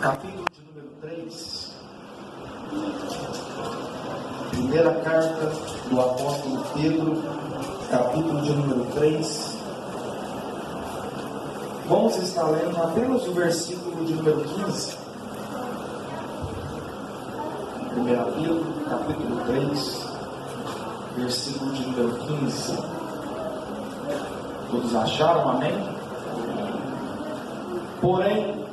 capítulo de número 3, primeira carta do apóstolo Pedro, capítulo de número 3. Vamos estar lendo apenas o versículo de número 15. 1 Pedro, capítulo 3, versículo de número 15. Todos acharam? Amém? Porém,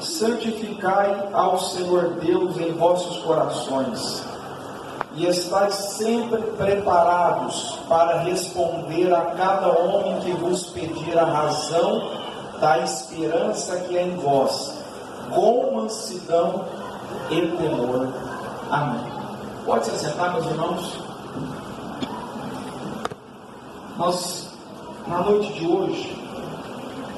santificai ao Senhor Deus em vossos corações, e estais sempre preparados para responder a cada homem que vos pedir a razão da esperança que é em vós, com mansidão e temor. Amém. Pode se assentar, meus irmãos? Nós, na noite de hoje,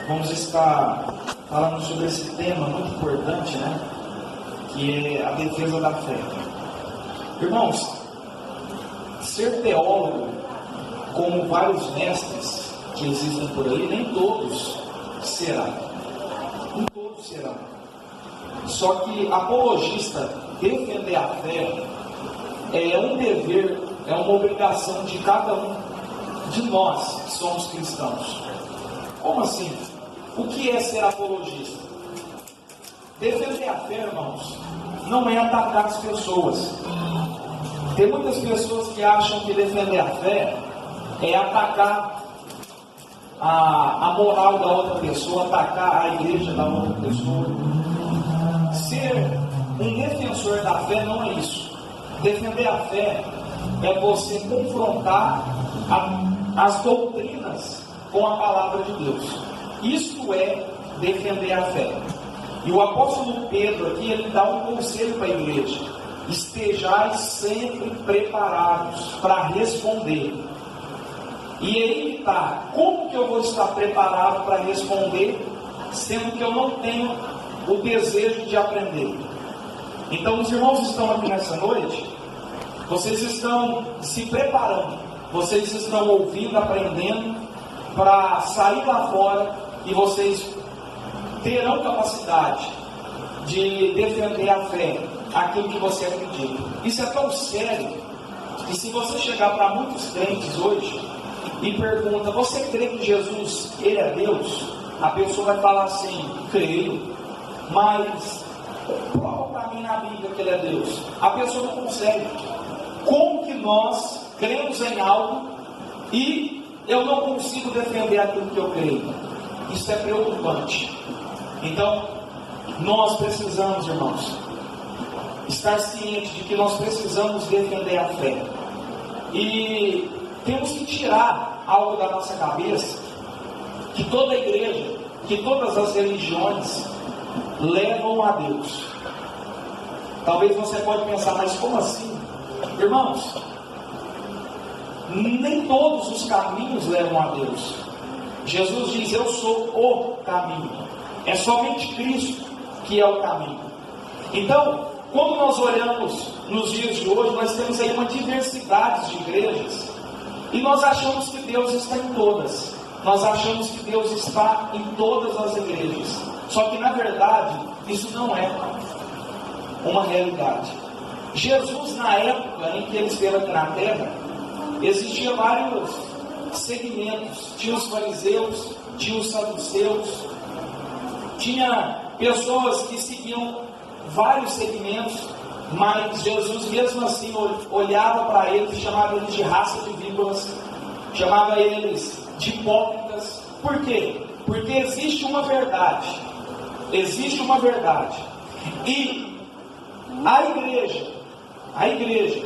vamos estar falando sobre esse tema muito importante, que é a defesa da fé. Irmãos, ser teólogo, como vários mestres que existem por aí, nem todos serão. Nem todos serão. Só que apologista, defender a fé, é um dever, é uma obrigação de cada um de nós que somos cristãos. Como assim? O que é ser apologista? Defender a fé, irmãos, não é atacar as pessoas. Tem muitas pessoas que acham que defender a fé é atacar a moral da outra pessoa, atacar a igreja da outra pessoa. Ser um defensor da fé não é isso. Defender a fé é você confrontar as doutrinas com a palavra de Deus. Isto é defender a fé. E o apóstolo Pedro aqui, ele dá um conselho para a igreja: estejais sempre preparados para responder. E aí está, como que eu vou estar preparado para responder, sendo que eu não tenho o desejo de aprender? Então os irmãos estão aqui nessa noite, vocês estão se preparando, vocês estão ouvindo, aprendendo, para sair lá fora, e vocês terão capacidade de defender a fé, aquilo que você acredita. Isso é tão sério que se você chegar para muitos crentes hoje e pergunta: você crê que Jesus, ele é Deus? A pessoa vai falar assim: creio, mas prova para mim na Bíblia que ele é Deus. A pessoa não consegue. Como que nós cremos em algo e eu não consigo defender aquilo que eu creio? Isso é preocupante. Então, nós precisamos, irmãos, estar cientes de que nós precisamos defender a fé. E temos que tirar algo da nossa cabeça, que toda igreja, que todas as religiões levam a Deus. Talvez você pode pensar: mas como assim? Irmãos, nem todos os caminhos levam a Deus. Jesus diz: eu sou o caminho. É somente Cristo que é o caminho. Então, quando nós olhamos nos dias de hoje, nós temos aí uma diversidade de igrejas, e nós achamos que Deus está em todas. Nós achamos que Deus está em todas as igrejas. Só que na verdade, isso não é uma realidade. Jesus, na época em que ele esteve aqui na terra, existiam vários segmentos. Tinha os fariseus, tinha os saduceus, tinha pessoas que seguiam vários segmentos, mas Jesus mesmo assim olhava para eles e chamava eles de raça de víboras, chamava eles de hipócritas. Por quê? Porque existe uma verdade, e a igreja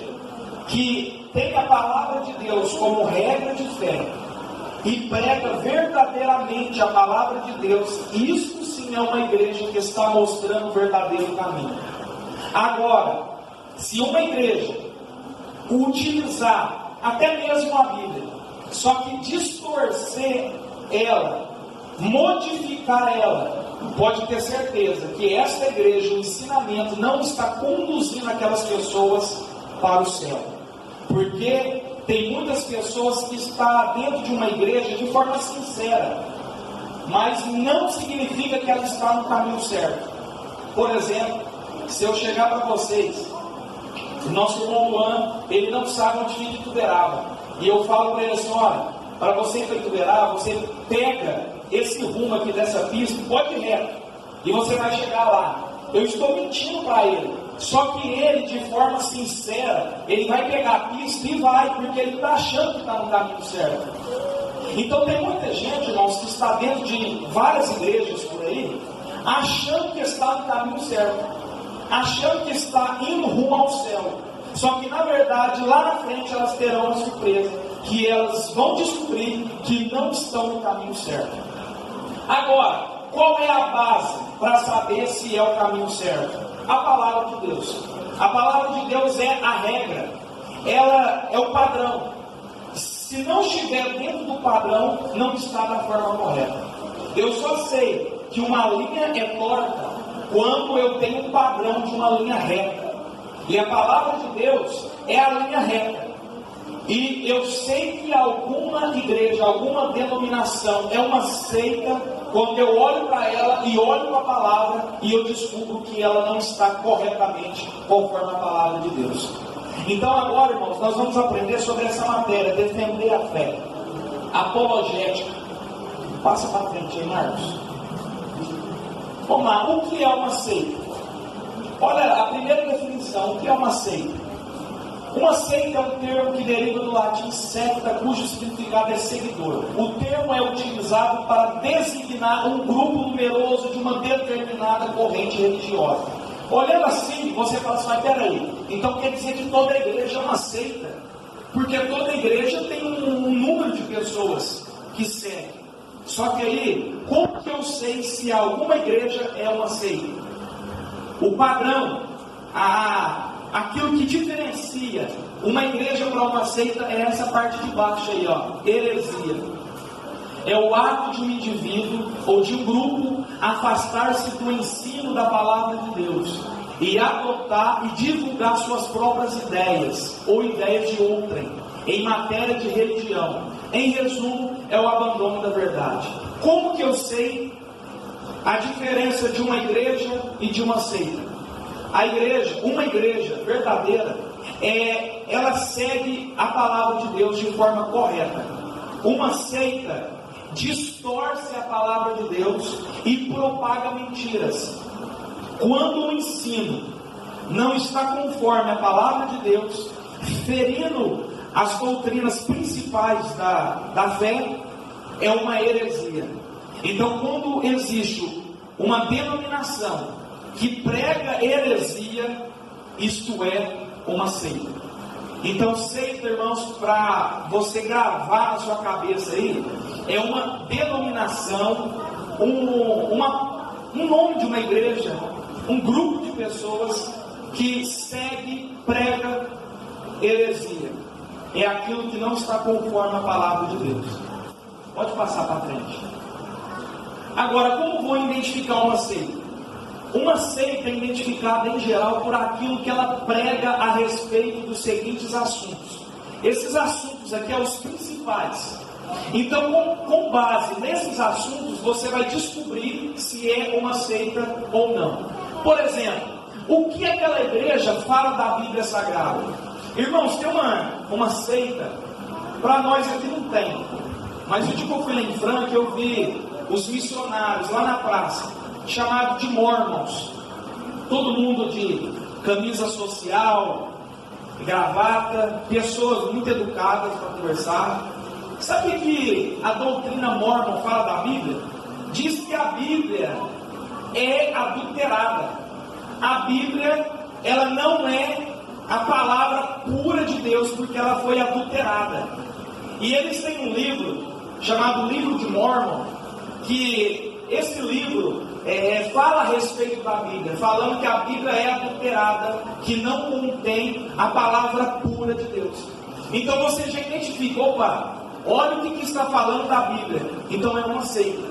que tem a palavra de Deus como regra de fé e prega verdadeiramente a palavra de Deus, isso sim é uma igreja que está mostrando o verdadeiro caminho. Agora, se uma igreja utilizar até mesmo a Bíblia, só que distorcer ela, modificar ela, pode ter certeza que esta igreja, o ensinamento, não está conduzindo aquelas pessoas para o céu. Porque tem muitas pessoas que estão dentro de uma igreja de forma sincera, mas não significa que ela está no caminho certo. Por exemplo, se eu chegar para vocês, o nosso irmão Luan, ele não sabe onde fica Ituberaba, e eu falo para ele assim: olha, para você ir para Ituberaba, você pega esse rumo aqui dessa pista, pode ir reto, e você vai chegar lá. Eu estou mentindo para ele, só que ele, de forma sincera, ele vai pegar a pista e vai, porque ele está achando que está no caminho certo. Então tem muita gente, irmãos, que está dentro de várias igrejas por aí, achando que está no caminho certo, achando que está indo rumo ao céu. Só que na verdade, lá na frente, elas terão uma surpresa, que elas vão descobrir que não estão no caminho certo. Agora, qual é a base para saber se é o caminho certo? A palavra de Deus. A palavra de Deus é a regra, ela é o padrão. Se não estiver dentro do padrão, não está da forma correta. Eu só sei que uma linha é torta quando eu tenho um padrão de uma linha reta. E a palavra de Deus é a linha reta. E eu sei que alguma igreja, alguma denominação é uma seita quando eu olho para ela e olho para a palavra e eu descubro que ela não está corretamente conforme a palavra de Deus. Então agora, irmãos, nós vamos aprender sobre essa matéria, defender a fé, apologética. Passa para frente aí, Marcos. Vamos lá, o que é uma seita? Olha a primeira definição, o que é uma seita? Uma seita é um termo que deriva do latim secta, cujo significado é seguidor. O termo é utilizado para designar um grupo numeroso de uma determinada corrente religiosa. Olhando assim, você fala assim: mas peraí, então quer dizer que toda igreja é uma seita? Porque toda igreja tem um número de pessoas que seguem. Só que aí, como que eu sei se alguma igreja é uma seita? O padrão, aquilo que diferencia uma igreja para uma seita é essa parte de baixo aí, ó, heresia. É o ato de um indivíduo ou de um grupo afastar-se do ensino da palavra de Deus e adotar e divulgar suas próprias ideias ou ideias de outrem em matéria de religião. Em resumo, é o abandono da verdade. Como que eu sei a diferença de uma igreja e de uma seita? A igreja, uma igreja verdadeira, ela segue a palavra de Deus de forma correta. Uma seita distorce a palavra de Deus e propaga mentiras. Quando o ensino não está conforme a palavra de Deus, ferindo as doutrinas principais da fé, é uma heresia. Então, quando existe uma denominação que prega heresia, isto é uma seita. Então, seita, irmãos, para você gravar na sua cabeça aí, é uma denominação, um nome de uma igreja, um grupo de pessoas que segue, prega heresia. É aquilo que não está conforme a palavra de Deus. Pode passar para frente. Agora, como vou identificar uma seita? Uma seita é identificada em geral por aquilo que ela prega a respeito dos seguintes assuntos. Esses assuntos aqui são os principais. Então, com base nesses assuntos, você vai descobrir se é uma seita ou não. Por exemplo, o que aquela igreja fala da Bíblia Sagrada? Irmãos, tem uma seita, para nós aqui não tem. Mas o dia que eu fui lá em Franca, eu vi os missionários lá na praça, chamado de Mormons, todo mundo de camisa social, gravata, pessoas muito educadas para conversar. Sabe o que a doutrina Mormon fala da Bíblia? Diz que a Bíblia é adulterada. A Bíblia, ela não é a palavra pura de Deus, porque ela foi adulterada. E eles têm um livro chamado Livro de Mormon, que esse livro fala a respeito da Bíblia, falando que a Bíblia é adulterada, que não contém a palavra pura de Deus. Então você já identifica: opa, olha o que está falando da Bíblia. Então é uma seita.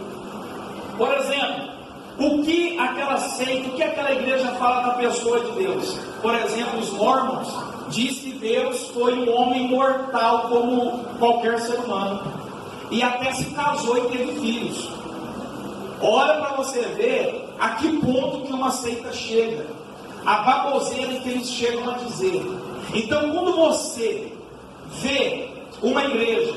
Por exemplo, o que aquela seita, o que aquela igreja fala da pessoa de Deus? Por exemplo, os Mormons diz que Deus foi um homem mortal como qualquer ser humano, e até se casou e teve filhos. Olha para você ver a que ponto que uma seita chega, a baboseira que eles chegam a dizer. Então, quando você vê uma igreja,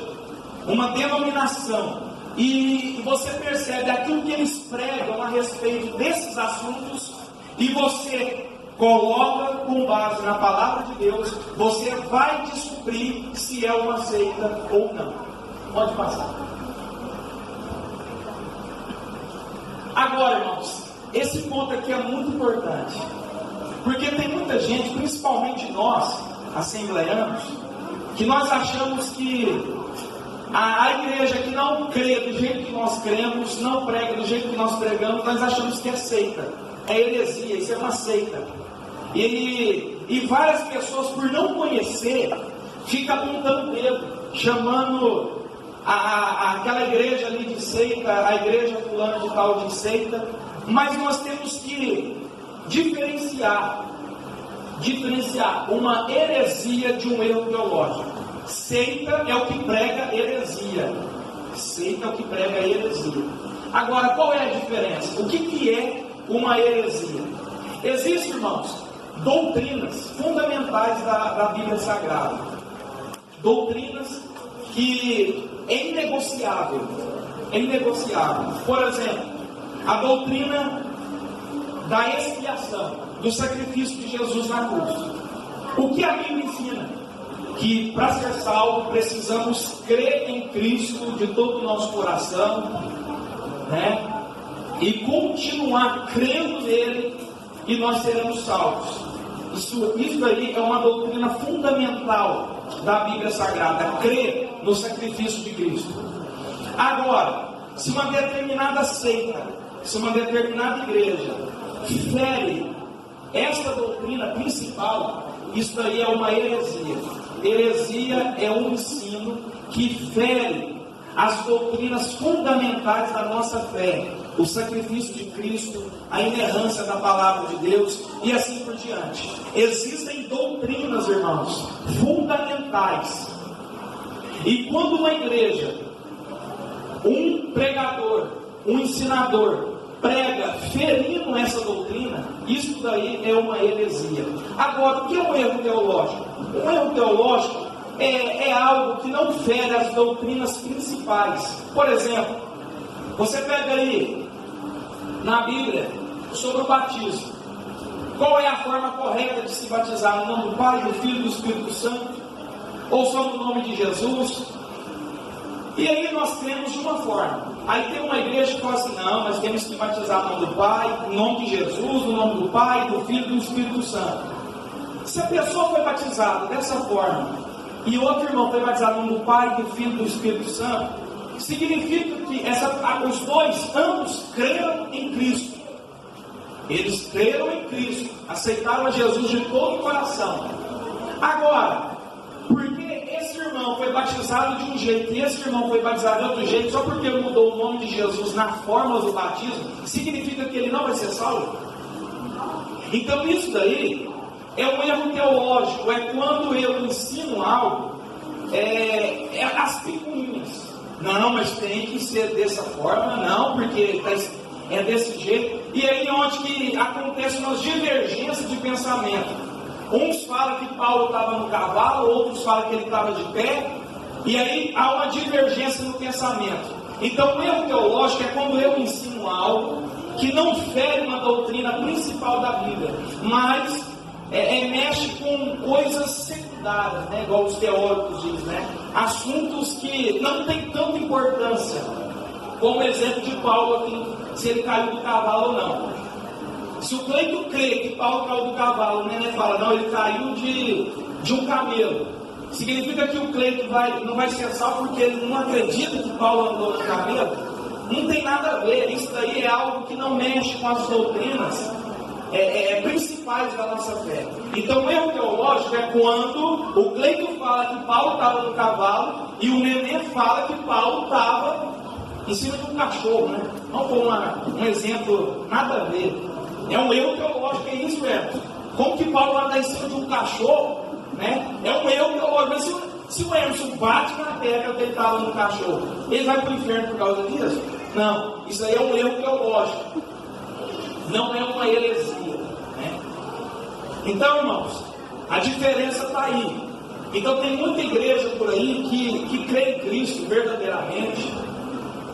uma denominação, e você percebe aquilo que eles pregam a respeito desses assuntos, e você coloca com base na palavra de Deus, você vai descobrir se é uma seita ou não. Pode passar. Agora, irmãos, esse ponto aqui é muito importante, porque tem muita gente, principalmente nós, assembleanos, que nós achamos que a igreja que não crê do jeito que nós cremos, não prega do jeito que nós pregamos, nós achamos que é seita, é heresia, isso é uma seita. E várias pessoas, por não conhecer, ficam apontando o dedo, chamando aquela igreja ali de seita, a igreja fulana de tal de seita. Mas nós temos que diferenciar uma heresia de um erro teológico. Seita é o que prega heresia. Seita é o que prega heresia. Agora, qual é a diferença? O que é uma heresia? Existem, irmãos, doutrinas fundamentais da Bíblia Sagrada. Doutrinas que é inegociável. É inegociável. Por exemplo, a doutrina da expiação, do sacrifício de Jesus na cruz. O que a Bíblia ensina? Que para ser salvo precisamos crer em Cristo de todo o nosso coração, né? E continuar crendo nele, e nós seremos salvos. Isso aí é uma doutrina fundamental da Bíblia Sagrada, crer no sacrifício de Cristo. Agora, se uma determinada seita, se uma determinada igreja fere esta doutrina principal, isso aí é uma heresia. Heresia é um ensino que fere as doutrinas fundamentais da nossa fé, o sacrifício de Cristo, a inerrância da palavra de Deus e assim por diante. Existem doutrinas, irmãos, fundamentais. E quando uma igreja, um pregador, um ensinador, prega ferindo essa doutrina, isso daí é uma heresia. Agora, o que é um erro teológico? Um erro teológico é algo que não fere as doutrinas principais. Por exemplo, você pega aí na Bíblia sobre o batismo. Qual é a forma correta de se batizar? No nome do Pai, do Filho e do Espírito Santo? Ou só no nome de Jesus? E aí nós temos de uma forma. Aí tem uma igreja que fala assim: não, nós temos que batizar no nome do Pai, no nome de Jesus, no nome do Pai, do Filho e do Espírito Santo. Se a pessoa foi batizada dessa forma, e outro irmão foi batizado no nome do Pai, do Filho e do Espírito Santo, significa que os dois, ambos, creram em Cristo. Eles creram em Cristo, aceitaram a Jesus de todo o coração. Agora, porque esse irmão foi batizado de um jeito e esse irmão foi batizado de outro jeito, só porque ele mudou o nome de Jesus na forma do batismo, significa que ele não vai ser salvo? Então isso daí é um erro teológico. É quando eu ensino algo, as picuinhas. Não, mas tem que ser dessa forma, não, porque é desse jeito. E aí onde que acontecem umas divergências de pensamento. Uns falam que Paulo estava no cavalo, outros falam que ele estava de pé, e aí há uma divergência no pensamento. Então o erro teológico é quando eu ensino algo que não fere uma doutrina principal da Bíblia, mas mexe com coisas secundárias, né? Igual os teóricos dizem, né? Assuntos que não têm tanta importância, como o exemplo de Paulo aqui, se ele caiu do cavalo ou não. Se o Cleito crê que Paulo caiu do cavalo, o Nenê fala: não, ele caiu de um camelo, significa que o Cleito não vai ser salvo porque ele não acredita que Paulo andou no camelo? Não tem nada a ver. Isso daí é algo que não mexe com as doutrinas principais da nossa fé. Então o erro teológico é quando o Cleito fala que Paulo estava no cavalo e o Nenê fala que Paulo estava em cima de um cachorro, né? Não foi um exemplo nada a ver. É um erro teológico, é isso mesmo. Como que Paulo vai estar em cima de um cachorro, né? É um erro teológico. Mas se o Emerson bate na terra que ele estava no cachorro, ele vai para o inferno por causa disso? Não, isso aí é um erro teológico. não é uma heresia, né? Então, irmãos, a diferença está aí. Então tem muita igreja por aí que crê em Cristo verdadeiramente,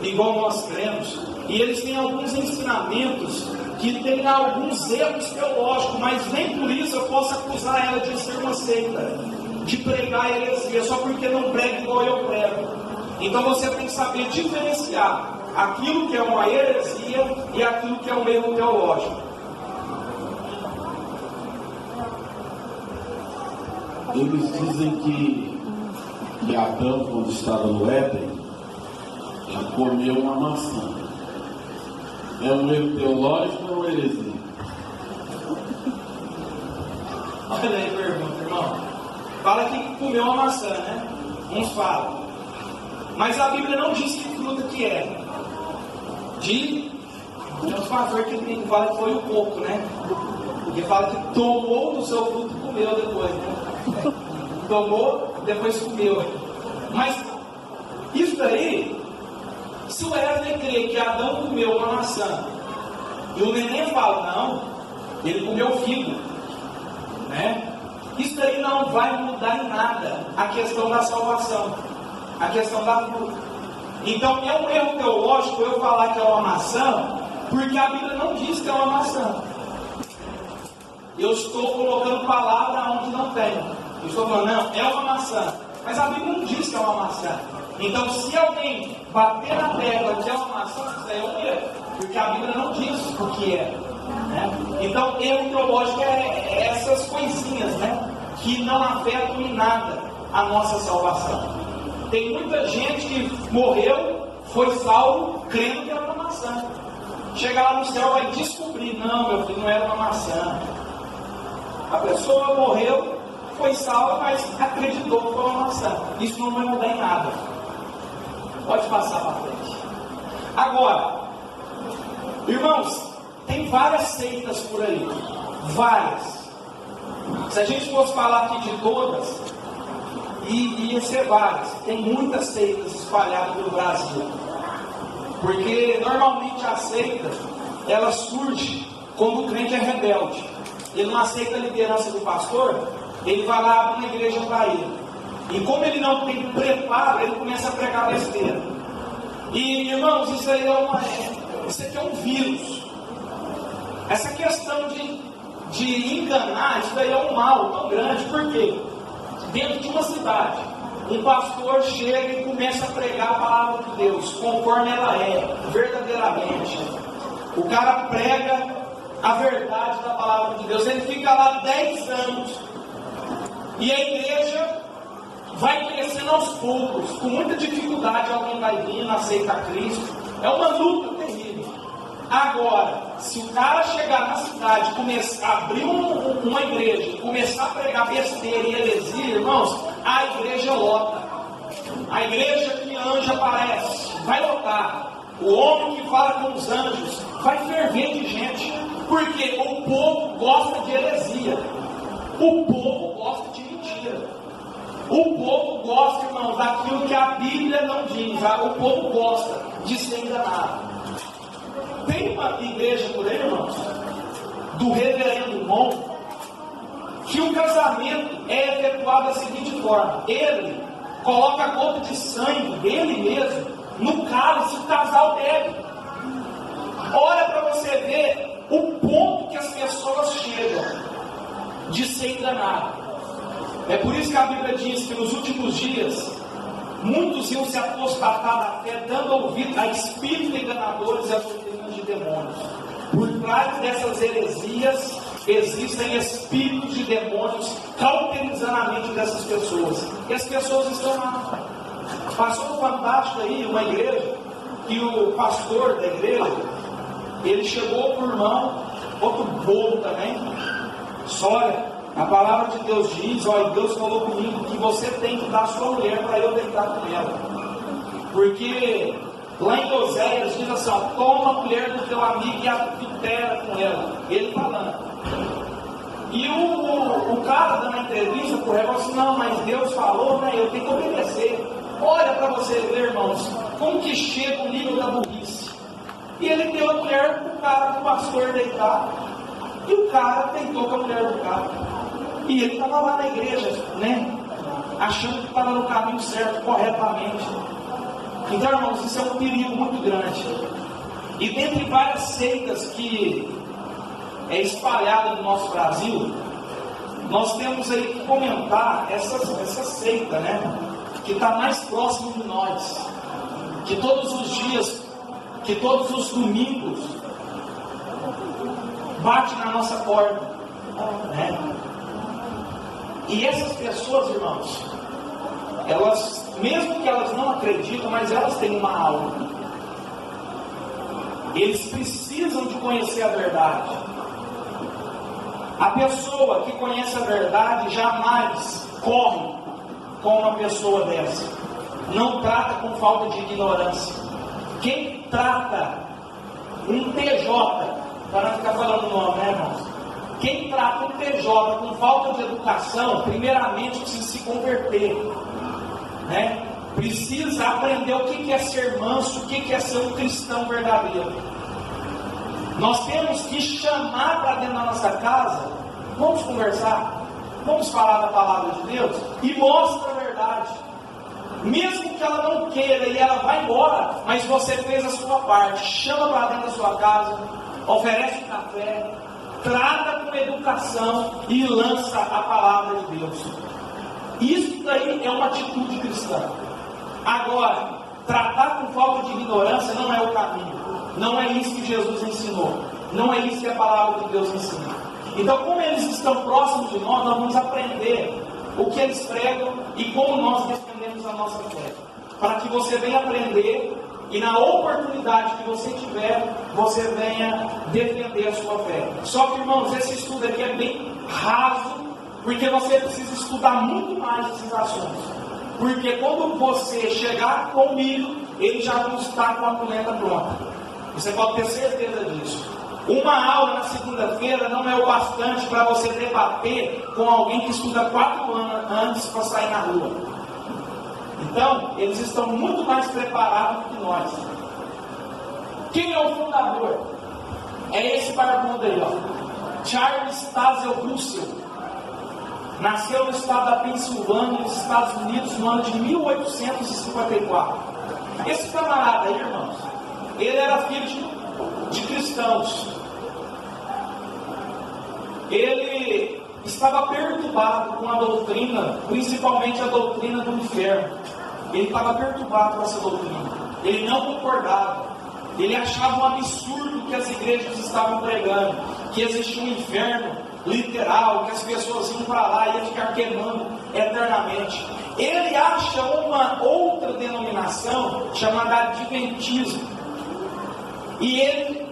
igual nós cremos, e eles têm alguns ensinamentos que têm alguns erros teológicos, mas nem por isso eu posso acusar ela de ser uma seita, de pregar heresia, só porque não prega igual eu prego. Então você tem que saber diferenciar aquilo que é uma heresia e aquilo que é um erro teológico. Eles dizem que Adão, quando estava no Éden, ele comeu uma maçã. É um erro teológico ou é uma heresia? Olha aí, pergunta, irmão. Fala que comeu uma maçã, né? Uns falam. Mas a Bíblia não diz que fruta que é. Tem uns pastores que fala que foi o coco, né? Porque fala que tomou do seu fruto e comeu depois, né? Tomou, depois comeu. Mas isso daí, se o Wesley crê que Adão comeu uma maçã e o neném fala, não, ele comeu figo, né? Isso daí não vai mudar em nada a questão da salvação, a questão da fruta. Então é um erro teológico eu falar que é uma maçã, porque a Bíblia não diz que é uma maçã. Eu estou colocando palavra onde não tem. Eu estou falando, não, é uma maçã. Mas a Bíblia não diz que é uma maçã. Então, se alguém bater na tecla que é uma maçã, isso é um erro. Porque a Bíblia não diz o que é. Né? Então, erro teológico é essas coisinhas, né? Que não afetam em nada a nossa salvação. Tem muita gente que morreu, foi salvo, crendo que era uma maçã. Chega lá no céu, vai descobrir, não, meu filho, não era uma maçã. A pessoa morreu, foi salva, mas acreditou que foi uma maçã. Isso não vai mudar em nada. Pode passar para frente. Agora, irmãos, tem várias seitas por aí. Várias. Se a gente fosse falar aqui de todas, ia ser várias. Tem muitas seitas espalhadas pelo Brasil. Porque normalmente a seita, ela surge quando o crente é rebelde. Ele não aceita a liderança do pastor, ele vai lá abrir uma igreja para ele. E como ele não tem preparo, ele começa a pregar besteira. E irmãos, isso aí isso aqui é um vírus. Essa questão de enganar, isso daí é um mal tão grande. Por quê? Dentro de uma cidade, um pastor chega e começa a pregar a palavra de Deus, conforme ela é, verdadeiramente. O cara prega a verdade da palavra de Deus. Ele fica lá 10 anos. E a igreja vai crescendo aos poucos. Com muita dificuldade alguém vai vir, aceita Cristo. É uma luta terrível. Agora, se o cara chegar na cidade, começar a abrir uma igreja, começar a pregar besteira e heresia, irmãos, a igreja lota. A igreja que anjo aparece, vai lotar. O homem que fala com os anjos vai ferver de gente. Porque o povo gosta de heresia. O povo gosta de mentira. O povo gosta, irmãos, daquilo que a Bíblia não diz. O povo gosta de ser enganado. Tem uma igreja por aí, irmãos, do reverendo Mon, que o casamento é efetuado da seguinte forma: ele coloca a gota de sangue dele mesmo no cálice, o casal bebe. Olha para você ver o ponto que as pessoas chegam de ser enganado. É por isso que a Bíblia diz que nos últimos dias muitos iam se apostatar da fé, dando ouvido a espíritos enganadores e a doutrinas de demônios. Por trás dessas heresias existem espíritos de demônios cauterizando a mente dessas pessoas. E as pessoas estão lá. Passou um fantástico aí, uma igreja, que o pastor da igreja, ele chegou para o irmão, outro bobo também, olha, a palavra de Deus diz, olha, Deus falou comigo que você tem que dar a sua mulher para eu deitar com ela. Porque lá em Oséias diz assim, ó, toma a mulher do teu amigo e adultera com ela. Ele falando. E o cara dando a entrevista por ela assim, não, mas Deus falou, né, eu tenho que obedecer. Olha para você ver, irmãos, como que chega o nível da burrice. E ele deu a mulher para o cara, para o pastor deitar. E o cara deitou com a mulher do cara. E ele estava lá na igreja, né? Achando que estava no caminho certo, corretamente. Então, irmãos, isso é um perigo muito grande. E dentre várias seitas que é espalhada no nosso Brasil, nós temos aí que comentar essa seita, né? Que está mais próximo de nós. Que todos os dias, que todos os domingos, bate na nossa porta, né? E essas pessoas, irmãos, elas, mesmo que elas não acreditam, mas elas têm uma alma. Eles precisam de conhecer a verdade. A pessoa que conhece a verdade jamais corre com uma pessoa dessa. Não trata com falta de ignorância. Quem trata um TJ, para não ficar falando o nome, né, irmãos? Quem trata um TJ com falta de educação, primeiramente precisa se converter, né? Precisa aprender o que é ser manso, o que é ser um cristão verdadeiro. Nós temos que chamar para dentro da nossa casa, vamos conversar, vamos falar da palavra de Deus e mostra a verdade. Mesmo que ela não queira e ela vai embora, mas você fez a sua parte, chama para dentro da sua casa, oferece um café, trata com educação e lança a palavra de Deus. Isso daí é uma atitude cristã. Agora, tratar com falta de ignorância não é o caminho. Não é isso que Jesus ensinou. Não é isso que a palavra de Deus ensina. Então, como eles estão próximos de nós vamos aprender o que eles pregam e como nós defendemos a nossa fé. Para que você venha aprender e na oportunidade que você tiver, você venha defender a sua fé. Só que, irmãos, esse estudo aqui é bem raso, porque você precisa estudar muito mais esses assuntos. Porque quando você chegar comigo, ele já não está com a polenta pronta. Você pode ter certeza disso. Uma aula na segunda-feira não é o bastante para você debater com alguém que estuda 4 anos antes para sair na rua. Então, eles estão muito mais preparados do que nós. Quem é o fundador? É esse barbudo aí, ó. Charles Tazel Russell. Nasceu no estado da Pensilvânia, nos Estados Unidos, no ano de 1854. Esse camarada aí, irmãos, ele era filho de cristãos. Ele estava perturbado com a doutrina, principalmente a doutrina do inferno. Ele estava perturbado com essa doutrina. Ele não concordava. Ele achava um absurdo que as igrejas estavam pregando, que existia um inferno literal, que as pessoas iam para lá e iam ficar queimando eternamente. Ele acha uma outra denominação chamada Adventismo. E ele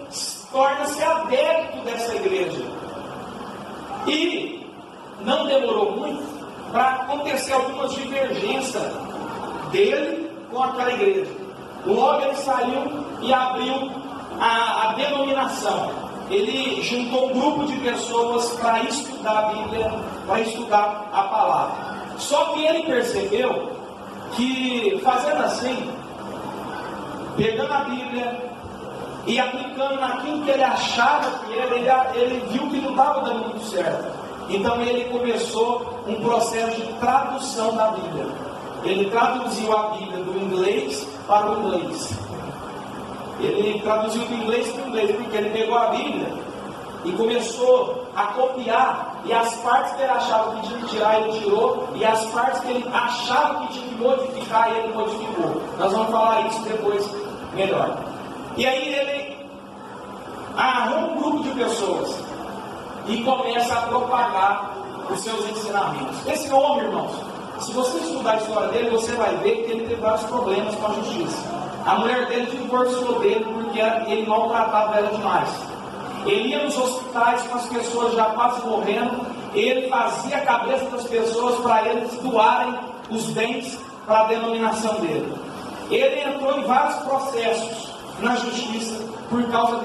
torna-se adepto dessa igreja. E não demorou muito para acontecer algumas divergências dele com aquela igreja. Logo ele saiu e abriu a denominação. Ele juntou um grupo de pessoas para estudar a Bíblia, para estudar a palavra. Só que ele percebeu que fazendo assim, pegando a Bíblia e aplicando naquilo que ele achava que era, ele viu que não estava dando muito certo. Então ele começou um processo de tradução da Bíblia. Ele traduziu a Bíblia do inglês para o inglês. Ele traduziu do inglês para o inglês, porque ele pegou a Bíblia e começou a copiar, e as partes que ele achava que tinha que tirar, ele tirou, e as partes que ele achava que tinha que modificar, ele modificou. Nós vamos falar isso depois melhor. E aí ele arruma um grupo de pessoas e começa a propagar os seus ensinamentos. Esse homem, irmãos, se você estudar a história dele, você vai ver que ele teve vários problemas com a justiça. A mulher dele divorciou dele porque ele maltratava ela demais. Ele ia nos hospitais com as pessoas já quase morrendo, ele fazia a cabeça das pessoas para eles doarem os bens para a denominação dele. Ele entrou em vários processos na justiça por causa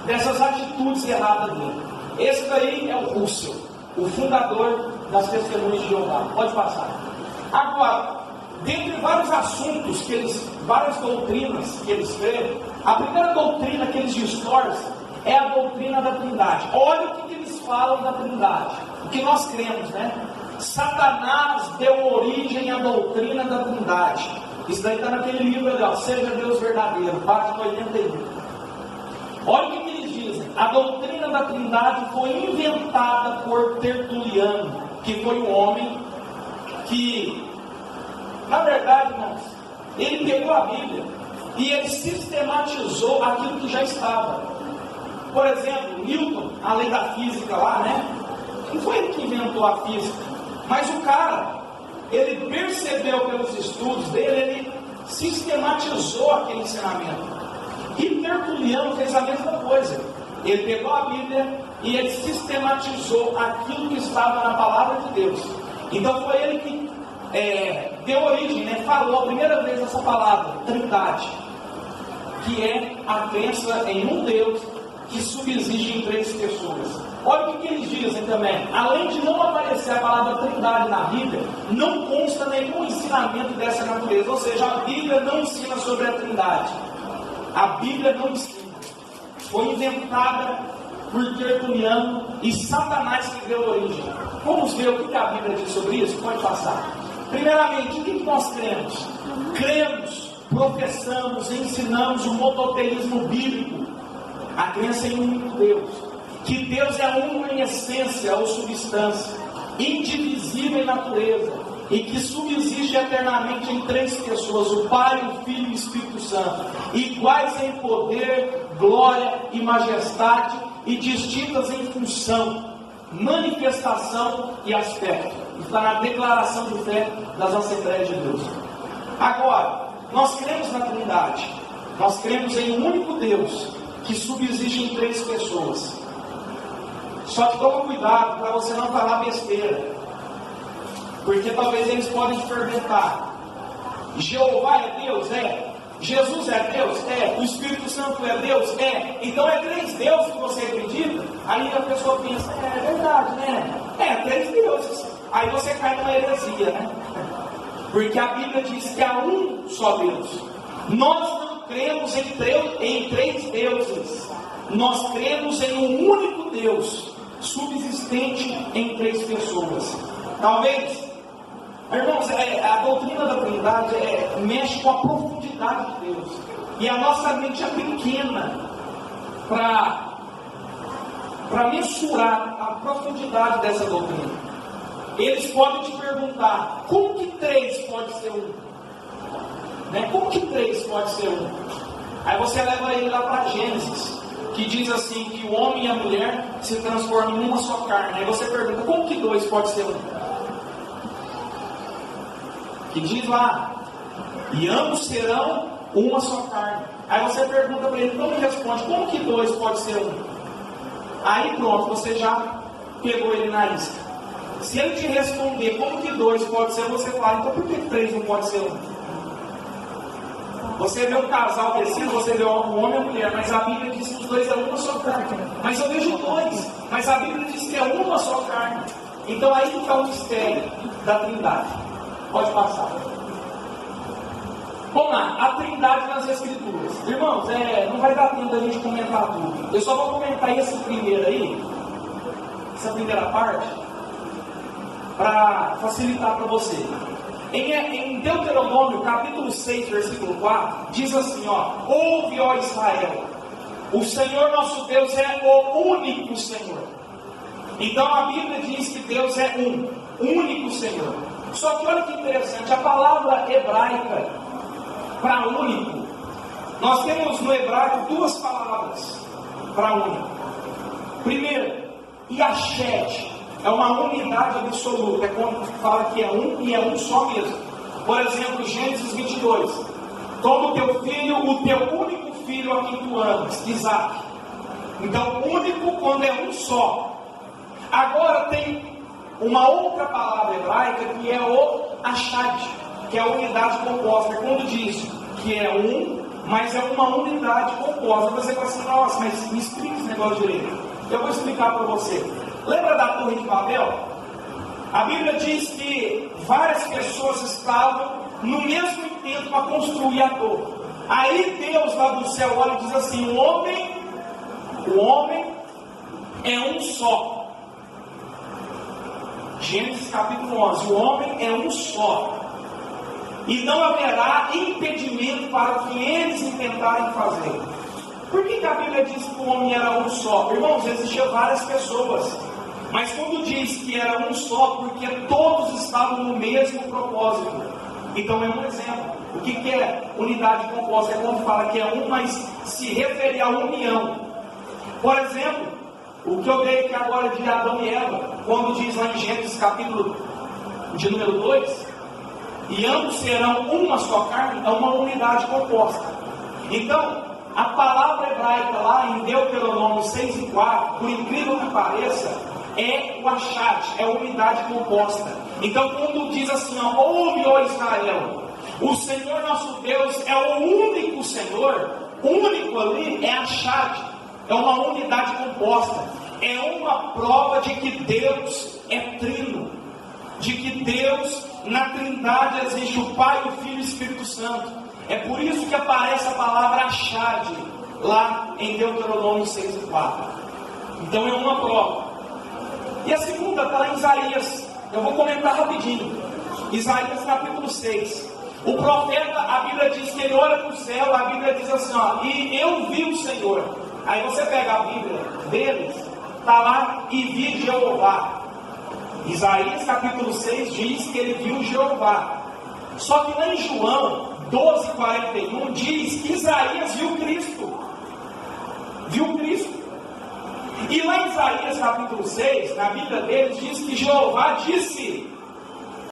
dessas atitudes erradas dele. Esse daí é o Russell, o fundador das Testemunhas de Jeová. Pode passar. Agora, dentre vários assuntos várias doutrinas que eles escrevem, a primeira doutrina que eles distorcem é a doutrina da Trindade. Olha o que eles falam da Trindade, o que nós cremos, né? Satanás deu origem à doutrina da Trindade. Isso daí está naquele livro ali, ó, Seja Deus Verdadeiro, página 81. Olha o que eles dizem. A doutrina da Trindade foi inventada por Tertuliano, que foi um homem que, na verdade, irmãos, ele pegou a Bíblia e ele sistematizou aquilo que já estava. Por exemplo, Newton, a lei da física lá, né? Não foi ele que inventou a física, mas o cara, ele percebeu pelos estudos dele, ele sistematizou aquele ensinamento. E Tertuliano fez a mesma coisa. Ele pegou a Bíblia e ele sistematizou aquilo que estava na palavra de Deus. Então foi ele que deu origem, né? Falou a primeira vez essa palavra, Trindade, que é a crença em um Deus que subsiste em três pessoas. Olha o que eles dizem também. Além de não aparecer a palavra Trindade na Bíblia, não consta nenhum ensinamento dessa natureza. Ou seja, a Bíblia não ensina sobre a Trindade. A Bíblia não ensina. Foi inventada por Tertuliano e Satanás que deu origem. Vamos ver o que a Bíblia diz sobre isso? Pode passar. Primeiramente, o que nós cremos? Cremos, professamos, ensinamos o monoteísmo bíblico. A crença em um único Deus, que Deus é um em essência ou substância, indivisível em natureza, e que subsiste eternamente em três pessoas, o Pai, o Filho e o Espírito Santo, iguais em poder, glória e majestade, e distintas em função, manifestação e aspecto. Está na declaração de fé das Assembleias de Deus. Agora, nós cremos na Trindade, nós cremos em um único Deus, que subsiste em três pessoas. Só que toma cuidado para você não falar besteira, porque talvez eles podem te perguntar: Jeová é Deus? É. Jesus é Deus? É. O Espírito Santo é Deus? É. Então é três deuses que você acredita? Aí a pessoa pensa: é verdade, né? É, três deuses. Aí você cai numa heresia, né? Porque a Bíblia diz que há um só Deus. Nós não cremos em três deuses. Nós cremos em um único Deus, subsistente em três pessoas. Talvez, irmãos, a doutrina da Trindade mexe com a profundidade de Deus. E a nossa mente é pequena para mensurar a profundidade dessa doutrina. Eles podem te perguntar: como que três pode ser um? Né? Como que três pode ser um? Aí você leva ele lá para Gênesis, que diz assim, que o homem e a mulher se transformam em uma só carne. Aí você pergunta: como que dois pode ser um? Que diz lá: e ambos serão uma só carne. Aí você pergunta para ele, então me responde: como que dois pode ser um? Aí pronto, você já pegou ele na isca. Se ele te responder como que dois pode ser, você fala: então por que três não pode ser um? Você vê um casal descido, você vê um homem e uma mulher, mas a Bíblia diz que os dois é uma só carne. Mas eu vejo dois, mas a Bíblia diz que é uma só carne. Então aí que está o mistério da Trindade. Pode passar. Vamos lá, a Trindade nas Escrituras. Irmãos, não vai dar tempo da gente comentar tudo. Eu só vou comentar esse primeiro aí, essa primeira parte, para facilitar para você. Em Deuteronômio, capítulo 6, versículo 4, diz assim, ó: ouve, ó Israel, o Senhor nosso Deus é o único Senhor. Então a Bíblia diz que Deus é um único Senhor. Só que olha que interessante, a palavra hebraica para único, nós temos no hebraico duas palavras para único. Primeiro, Yashed, é uma unidade absoluta, é quando fala que é um e é um só mesmo. Por exemplo, Gênesis 22, toma o teu filho, o teu único filho a quem tu amas, Isaac. Então, único quando é um só. Agora tem uma outra palavra hebraica que é o Achad, que é a unidade composta. Quando diz que é um, mas é uma unidade composta. Você fala assim: nossa, mas me explica esse negócio direito. Eu vou explicar para você. Lembra da Torre de Babel? A Bíblia diz que várias pessoas estavam no mesmo intento para construir a torre. Aí Deus lá do céu olha e diz assim: o homem é um só. Gênesis capítulo 11, o homem é um só, e não haverá impedimento para que eles intentarem fazer. Por que a Bíblia diz que o homem era um só? Irmãos, existiam várias pessoas, mas quando diz que era um só, porque todos estavam no mesmo propósito. Então é um exemplo. O que é unidade composta? É quando fala que é um, mas se refere à união. Por exemplo, o que eu dei aqui agora de Adão e Eva, quando diz lá em Gênesis capítulo de número 2, e ambos serão uma só carne, é uma unidade composta. Então, a palavra hebraica lá em Deuteronômio 6:4, por incrível que pareça, é o achad, é a unidade composta. Então, quando diz assim, ó, ouve, ó Israel, o Senhor nosso Deus é o único Senhor, o único ali é achad, é uma unidade composta, é uma prova de que Deus é trino, de que Deus, na Trindade, existe o Pai, o Filho e o Espírito Santo. É por isso que aparece a palavra achad lá em Deuteronômio 6:4. Então é uma prova. E a segunda está lá em Isaías. Eu vou comentar rapidinho. Isaías capítulo 6. O profeta, a Bíblia diz que ele olha para o céu, a Bíblia diz assim, ó, e eu vi o Senhor. Aí você pega a Bíblia deles, está lá, e vi Jeová. Isaías capítulo 6 diz que ele viu Jeová. Só que lá em João 12:41 diz que Isaías viu Cristo. Viu Cristo. E lá em Isaías capítulo 6, na Bíblia deles, diz que Jeová disse